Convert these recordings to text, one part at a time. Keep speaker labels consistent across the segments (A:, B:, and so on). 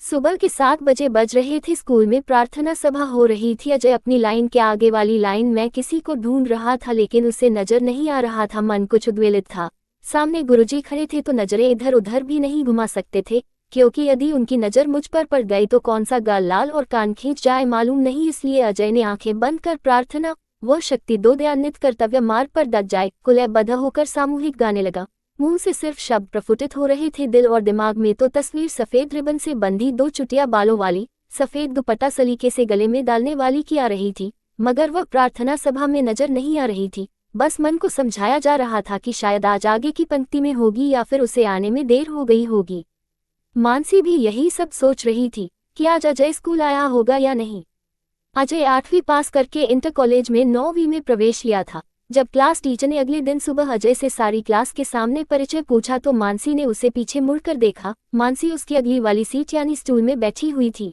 A: सुबह के 7 बजे बज रहे थे। स्कूल में प्रार्थना सभा हो रही थी। अजय अपनी लाइन के आगे वाली लाइन में किसी को ढूंढ रहा था, लेकिन उसे नजर नहीं आ रहा था। मन कुछ उद्वेलित था। सामने गुरुजी खड़े थे तो नजरें इधर उधर भी नहीं घुमा सकते थे, क्योंकि यदि उनकी नजर मुझ पर पड़ गई तो कौन सा गाल लाल और कान खींच जाए मालूम नहीं। इसलिए अजय ने आंखें बंद कर प्रार्थना वो शक्ति दो दयान्वित कर्तव्य मार्ग पर डट जाए कुलयबद्ध होकर सामूहिक गाने लगा। मुंह से सिर्फ शब्द प्रफुटित हो रहे थे, दिल और दिमाग में तो तस्वीर सफेद रिबन से बंधी 2 चुटिया बालों वाली, सफेद दुपट्टा सलीके से गले में डालने वाली की आ रही थी, मगर वह प्रार्थना सभा में नजर नहीं आ रही थी। बस मन को समझाया जा रहा था कि शायद आज आगे की पंक्ति में होगी या फिर उसे आने में देर हो गई होगी। मानसी भी यही सब सोच रही थी कि आज अजय स्कूल आया होगा या नहीं। अजय 8वीं पास करके इंटर कॉलेज में 9वीं में प्रवेश लिया था। जब क्लास टीचर ने अगले दिन सुबह अजय से सारी क्लास के सामने परिचय पूछा तो मानसी ने उसे पीछे मुड़कर देखा। मानसी उसकी अगली वाली सीट यानी स्टूल में बैठी हुई थी।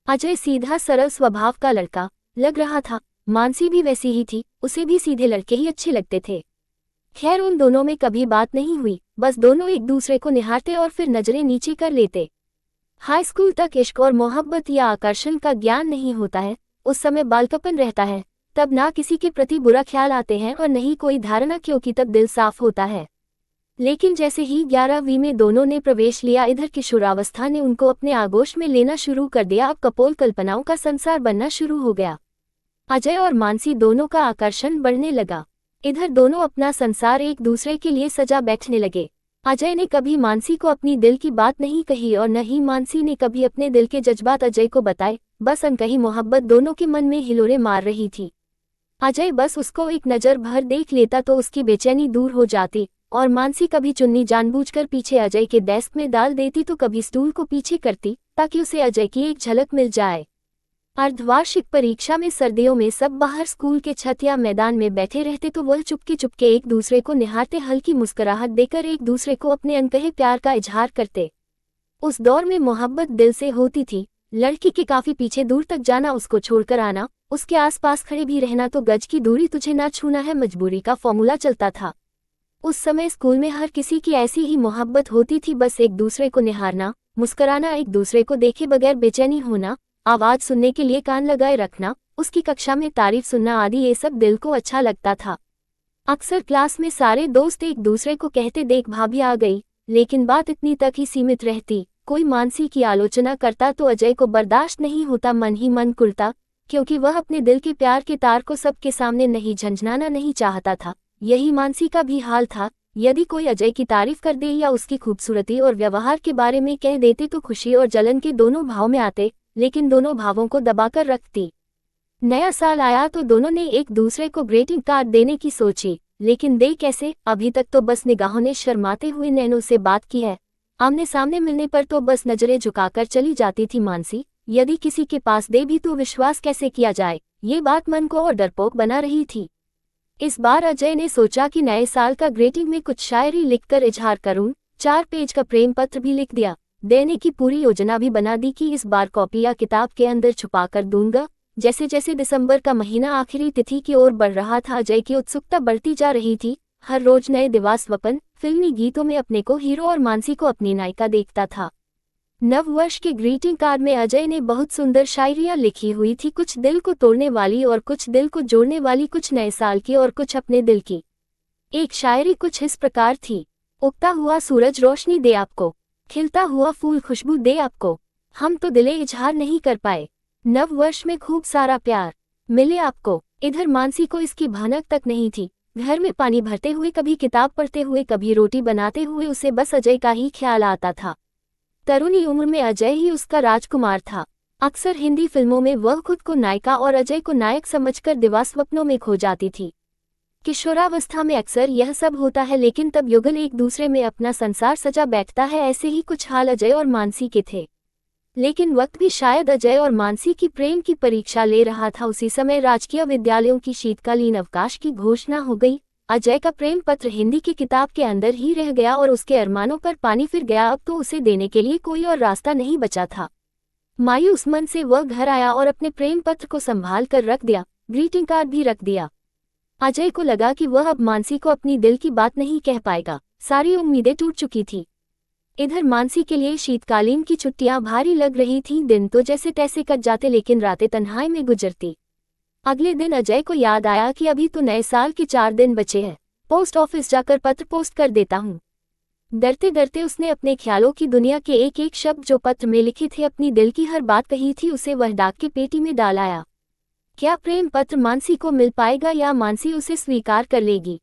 A: अजय सीधा सरल स्वभाव का लड़का लग रहा था। मानसी भी वैसी ही थी, उसे भी सीधे लड़के ही अच्छे लगते थे। खैर उन दोनों में कभी बात नहीं हुई, बस दोनों एक दूसरे को निहारते और फिर नजरें नीचे कर लेते। हाई स्कूल तक इश्क और मोहब्बत या आकर्षण का ज्ञान नहीं होता है, उस समय बालकपन रहता है। तब ना किसी के प्रति बुरा ख्याल आते हैं और नहीं कोई धारणा, क्योंकि तब दिल साफ होता है। लेकिन जैसे ही 11वीं में दोनों ने प्रवेश लिया, इधर किशोरावस्था ने उनको अपने आगोश में लेना शुरू कर दिया। अब कपोल कल्पनाओं का संसार बनना शुरू हो गया। अजय और मानसी दोनों का आकर्षण बढ़ने लगा। इधर दोनों अपना संसार एक दूसरे के लिए सजा बैठने लगे। अजय ने कभी मानसी को अपनी दिल की बात नहीं कही और न ही मानसी ने कभी अपने दिल के जज्बात अजय को बताए। बस अनकही मोहब्बत दोनों के मन में हिलोरे मार रही थी। अजय बस उसको एक नज़र भर देख लेता तो उसकी बेचैनी दूर हो जाती, और मानसी कभी चुन्नी जानबूझकर पीछे अजय के डेस्क में डाल देती तो कभी स्टूल को पीछे करती ताकि उसे अजय की एक झलक मिल जाए। अर्धवार्षिक परीक्षा में सर्दियों में सब बाहर स्कूल के छत या मैदान में बैठे रहते तो वह चुपके चुपके एक दूसरे को निहारते, हल्की मुस्कुराहट देकर एक दूसरे को अपने अनकहे प्यार का इजहार करते। उस दौर में मोहब्बत दिल से होती थी। लड़की के काफी पीछे दूर तक जाना, उसको छोड़कर आना, उसके आसपास खड़े भी रहना तो गज की दूरी तुझे ना छूना है मजबूरी का फॉर्मूला चलता था। उस समय स्कूल में हर किसी की ऐसी ही मोहब्बत होती थी, बस एक दूसरे को निहारना, मुस्कुराना, एक दूसरे को देखे बगैर बेचैनी होना, आवाज सुनने के लिए कान लगाए रखना, उसकी कक्षा में तारीफ सुनना आदि, ये सब दिल को अच्छा लगता था। अक्सर क्लास में सारे दोस्त एक दूसरे को कहते देख भाभी आ गई, लेकिन बात इतनी तक ही सीमित रहती। कोई मानसी की आलोचना करता तो अजय को बर्दाश्त नहीं होता, मन ही मन कुढ़ता, क्योंकि वह अपने दिल के प्यार के तार को सबके सामने नहीं झंझनाना नहीं चाहता था। यही मानसी का भी हाल था। यदि कोई अजय की तारीफ कर दे या उसकी खूबसूरती और व्यवहार के बारे में कह देते तो खुशी और जलन के दोनों भाव में आते, लेकिन दोनों भावों को दबाकर रखती। नया साल आया तो दोनों ने एक दूसरे को ग्रीटिंग कार्ड देने की सोची, लेकिन दे कैसे? अभी तक तो बस निगाहों ने शर्माते हुए नैनों से बात की है। आमने सामने मिलने पर तो बस नजरें झुकाकर चली जाती थी मानसी। यदि किसी के पास दे भी तो विश्वास कैसे किया जाए, ये बात मन को और डरपोक बना रही थी। इस बार अजय ने सोचा कि नए साल का ग्रीटिंग में कुछ शायरी लिखकर इजहार करूं। 4 पेज का प्रेम पत्र भी लिख दिया। देने की पूरी योजना भी बना दी कि इस बार कॉपी या किताब के अंदर छुपा कर दूंगा। जैसे जैसे दिसंबर का महीना आखिरी तिथि की ओर बढ़ रहा था, अजय की उत्सुकता बढ़ती जा रही थी। हर रोज नए दिवास्वपन फिल्मी गीतों में अपने को हीरो और मानसी को अपनी नायिका देखता था। नववर्ष के ग्रीटिंग कार्ड में अजय ने बहुत सुंदर शायरियां लिखी हुई थी, कुछ दिल को तोड़ने वाली और कुछ दिल को जोड़ने वाली, कुछ नए साल की और कुछ अपने दिल की। एक शायरी कुछ इस प्रकार थी। उगता हुआ सूरज रोशनी दे आपको, खिलता हुआ फूल खुशबू दे आपको, हम तो दिले इजहार नहीं कर पाए, नव वर्ष में खूब सारा प्यार मिले आपको। इधर मानसी को इसकी भनक तक नहीं थी। घर में पानी भरते हुए, कभी किताब पढ़ते हुए, कभी रोटी बनाते हुए उसे बस अजय का ही ख्याल आता था। तरुणी उम्र में अजय ही उसका राजकुमार था। अक्सर हिंदी फिल्मों में वह खुद को नायिका और अजय को नायक समझकर दिवास्वप्नों में खो जाती थी। किशोरावस्था में अक्सर यह सब होता है, लेकिन तब युगल एक दूसरे में अपना संसार सजा बैठता है। ऐसे ही कुछ हाल अजय और मानसी के थे। लेकिन वक्त भी शायद अजय और मानसी की प्रेम की परीक्षा ले रहा था। उसी समय राजकीय विद्यालयों की शीतकालीन अवकाश की घोषणा हो गई। अजय का प्रेम पत्र हिंदी की किताब के अंदर ही रह गया और उसके अरमानों पर पानी फिर गया। अब तो उसे देने के लिए कोई और रास्ता नहीं बचा था। मायूस मन से वह घर आया और अपने प्रेम पत्र को संभाल कर रख दिया, ग्रीटिंग कार्ड भी रख दिया। अजय को लगा कि वह अब मानसी को अपनी दिल की बात नहीं कह पाएगा। सारी उम्मीदें टूट चुकी थी। इधर मानसी के लिए शीतकालीन की छुट्टियां भारी लग रही थीं। दिन तो जैसे तैसे कट जाते लेकिन रातें तन्हाई में गुजरती। अगले दिन अजय को याद आया कि अभी तो नए साल के 4 दिन बचे हैं, पोस्ट ऑफिस जाकर पत्र पोस्ट कर देता हूँ। डरते डरते उसने अपने ख्यालों की दुनिया के एक एक शब्द जो पत्र में लिखे थे, अपनी दिल की हर बात कही थी, उसे वह डाक की पेटी में डाल आया। क्या प्रेम पत्र मानसी को मिल पाएगा या मानसी उसे स्वीकार कर लेगी?